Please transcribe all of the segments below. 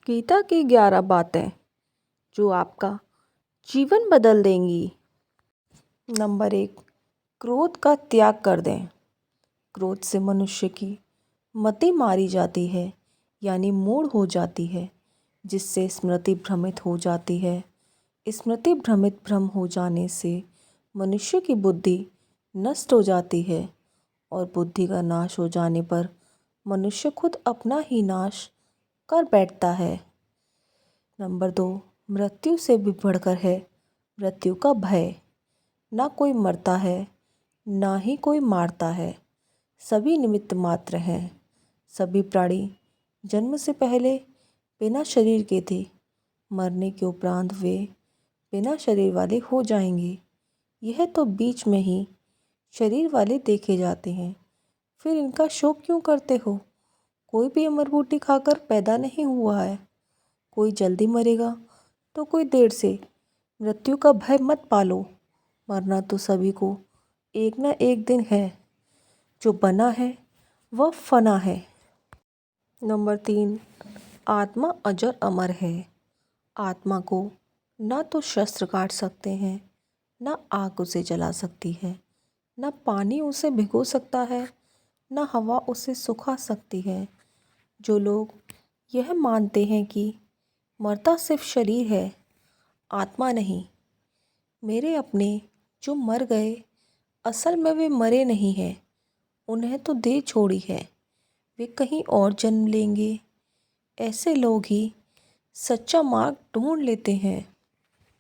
गीता की 11 बातें जो आपका जीवन बदल देंगी। नंबर 1, क्रोध का त्याग कर दें। क्रोध से मनुष्य की मति मारी जाती है, यानी मूढ़ हो जाती है, जिससे स्मृति भ्रमित हो जाती है। स्मृति भ्रम हो जाने से मनुष्य की बुद्धि नष्ट हो जाती है और बुद्धि का नाश हो जाने पर मनुष्य खुद अपना ही नाश कर बैठता है। नंबर 2, मृत्यु से भी बढ़कर है मृत्यु का भय। ना कोई मरता है, ना ही कोई मारता है। सभी निमित्त मात्र हैं। सभी प्राणी जन्म से पहले बिना शरीर के थे। मरने के उपरांत वे बिना शरीर वाले हो जाएंगे। यह तो बीच में ही शरीर वाले देखे जाते हैं। फिर इनका शोक क्यों करते हो? कोई भी अमरबूटी खाकर पैदा नहीं हुआ है। कोई जल्दी मरेगा तो कोई देर से। मृत्यु का भय मत पालो। मरना तो सभी को एक ना एक दिन है। जो बना है वह फना है। नंबर 3, आत्मा अजर अमर है। आत्मा को ना तो शस्त्र काट सकते हैं, ना आग उसे जला सकती है, ना पानी उसे भिगो सकता है, ना हवा उसे सुखा सकती है। जो लोग यह मानते हैं कि मरता सिर्फ शरीर है, आत्मा नहीं, मेरे अपने जो मर गए, असल में वे मरे नहीं हैं। उन्हें तो देह छोड़ी है, वे कहीं और जन्म लेंगे। ऐसे लोग ही सच्चा मार्ग ढूंढ लेते हैं।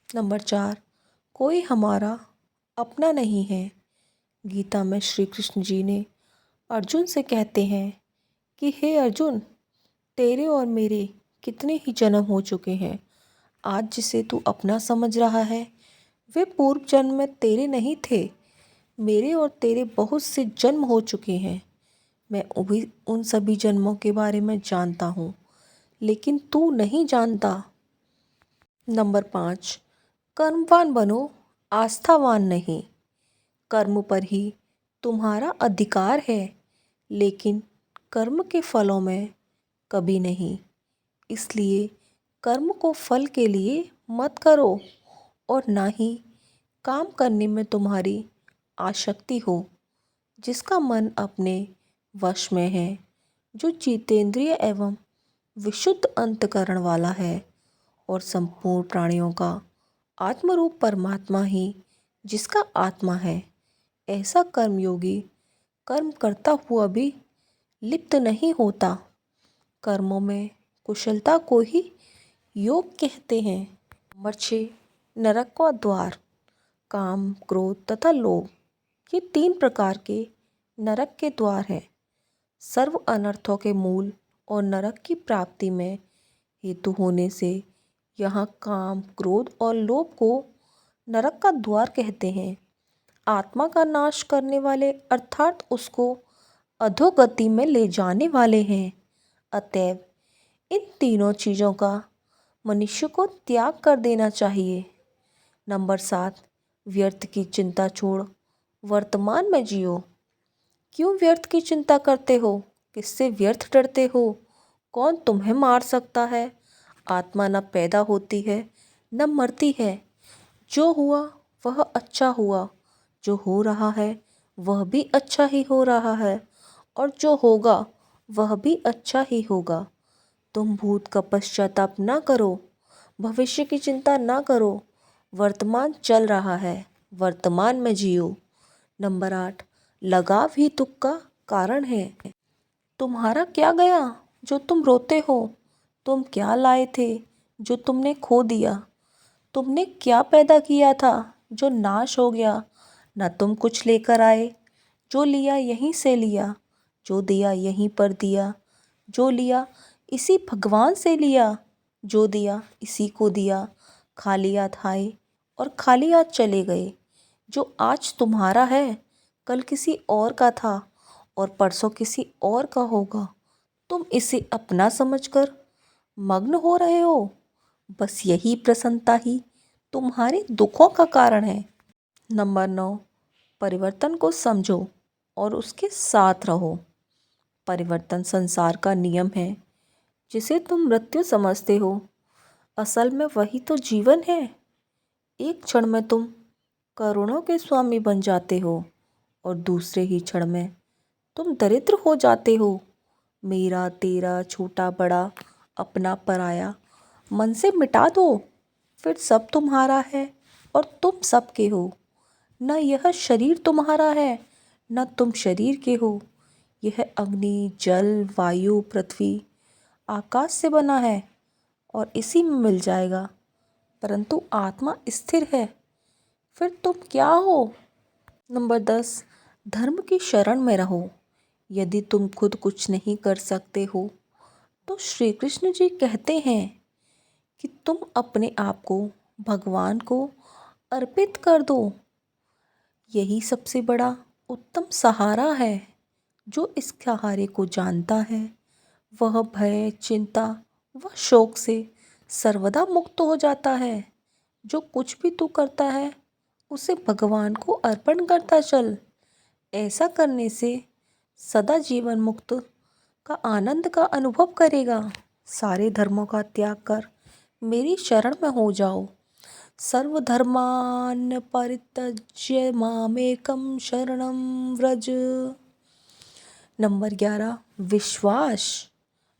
नंबर 4, कोई हमारा अपना नहीं है। गीता में श्री कृष्ण जी ने अर्जुन से कहते हैं कि हे अर्जुन, तेरे और मेरे कितने ही जन्म हो चुके हैं। आज जिसे तू अपना समझ रहा है, वे पूर्व जन्म में तेरे नहीं थे। मेरे और तेरे बहुत से जन्म हो चुके हैं। मैं उन सभी जन्मों के बारे में जानता हूँ, लेकिन तू नहीं जानता। नंबर 5, कर्मवान बनो, आस्थावान नहीं। कर्म पर ही तुम्हारा अधिकार है, लेकिन कर्म के फलों में कभी नहीं। इसलिए कर्म को फल के लिए मत करो और ना ही काम करने में तुम्हारी आसक्ति हो। जिसका मन अपने वश में है, जो जितेंद्रिय एवं विशुद्ध अंतःकरण वाला है और संपूर्ण प्राणियों का आत्मरूप परमात्मा ही जिसका आत्मा है, ऐसा कर्मयोगी कर्म करता हुआ भी लिप्त नहीं होता। कर्मों में कुशलता को ही योग कहते हैं। नंबर 6, नरक का द्वार। काम, क्रोध तथा लोभ, ये 3 प्रकार के नरक के द्वार हैं। सर्व अनर्थों के मूल और नरक की प्राप्ति में हेतु होने से यहाँ काम, क्रोध और लोभ को नरक का द्वार कहते हैं। आत्मा का नाश करने वाले अर्थात उसको अधोगति में ले जाने वाले हैं। अतएव इन तीनों चीज़ों का मनुष्य को त्याग कर देना चाहिए। नंबर 7, व्यर्थ की चिंता छोड़ वर्तमान में जियो। क्यों व्यर्थ की चिंता करते हो? किससे व्यर्थ डरते हो? कौन तुम्हें मार सकता है? आत्मा न पैदा होती है न मरती है। जो हुआ वह अच्छा हुआ, जो हो रहा है वह भी अच्छा ही हो रहा है, और जो होगा वह भी अच्छा ही होगा। तुम भूत का पश्चाताप ना करो, भविष्य की चिंता ना करो। वर्तमान चल रहा है, वर्तमान में जियो। नंबर 8, लगाव ही दुख का कारण है। तुम्हारा क्या गया जो तुम रोते हो? तुम क्या लाए थे जो तुमने खो दिया? तुमने क्या पैदा किया था जो नाश हो गया? न तुम कुछ लेकर आए। जो लिया यहीं से लिया, जो दिया यहीं पर दिया, जो लिया इसी भगवान से लिया, जो दिया इसी को दिया। खाली हाथ आए और खाली हाथ चले गए। जो आज तुम्हारा है कल किसी और का था और परसों किसी और का होगा। तुम इसे अपना समझकर मग्न हो रहे हो। बस यही प्रसन्नता ही तुम्हारे दुखों का कारण है। नंबर 9, परिवर्तन को समझो और उसके साथ रहो। परिवर्तन संसार का नियम है। जिसे तुम मृत्यु समझते हो, असल में वही तो जीवन है। एक क्षण में तुम करोड़ों के स्वामी बन जाते हो और दूसरे ही क्षण में तुम दरिद्र हो जाते हो। मेरा तेरा छोटा बड़ा अपना पराया मन से मिटा दो, फिर सब तुम्हारा है और तुम सबके हो। न यह शरीर तुम्हारा है, न तुम शरीर के हो। यह अग्नि जल वायु पृथ्वी आकाश से बना है और इसी में मिल जाएगा, परंतु आत्मा स्थिर है। फिर तुम क्या हो? नंबर 10, धर्म की शरण में रहो। यदि तुम खुद कुछ नहीं कर सकते हो तो श्री कृष्ण जी कहते हैं कि तुम अपने आप को भगवान को अर्पित कर दो। यही सबसे बड़ा उत्तम सहारा है। जो इस सहारे को जानता है वह भय चिंता व शोक से सर्वदा मुक्त हो जाता है। जो कुछ भी तू करता है उसे भगवान को अर्पण करता चल। ऐसा करने से सदा जीवन मुक्त का आनंद का अनुभव करेगा। सारे धर्मों का त्याग कर मेरी शरण में हो जाओ। सर्वधर्मान् परित्यज्य मामेकं शरणं व्रज। नंबर 11, विश्वास।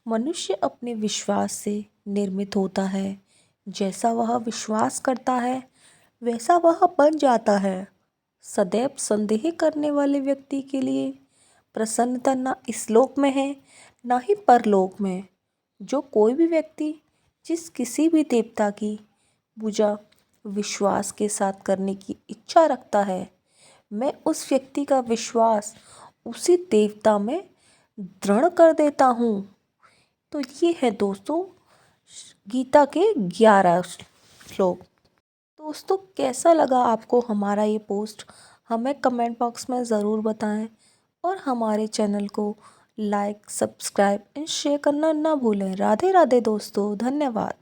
मनुष्य अपने विश्वास से निर्मित होता है। जैसा वह विश्वास करता है वैसा वह बन जाता है। सदैव संदेह करने वाले व्यक्ति के लिए प्रसन्नता न इस लोक में है न ही परलोक में। जो कोई भी व्यक्ति जिस किसी भी देवता की पूजा विश्वास के साथ करने की इच्छा रखता है, मैं उस व्यक्ति का विश्वास उसी देवता में दृढ़ कर देता हूँ। तो ये है दोस्तों गीता के 11 श्लोक। दोस्तों कैसा लगा आपको हमारा ये पोस्ट, हमें कमेंट बॉक्स में ज़रूर बताएं और हमारे चैनल को लाइक सब्सक्राइब एंड शेयर करना ना भूलें। राधे राधे दोस्तों, धन्यवाद।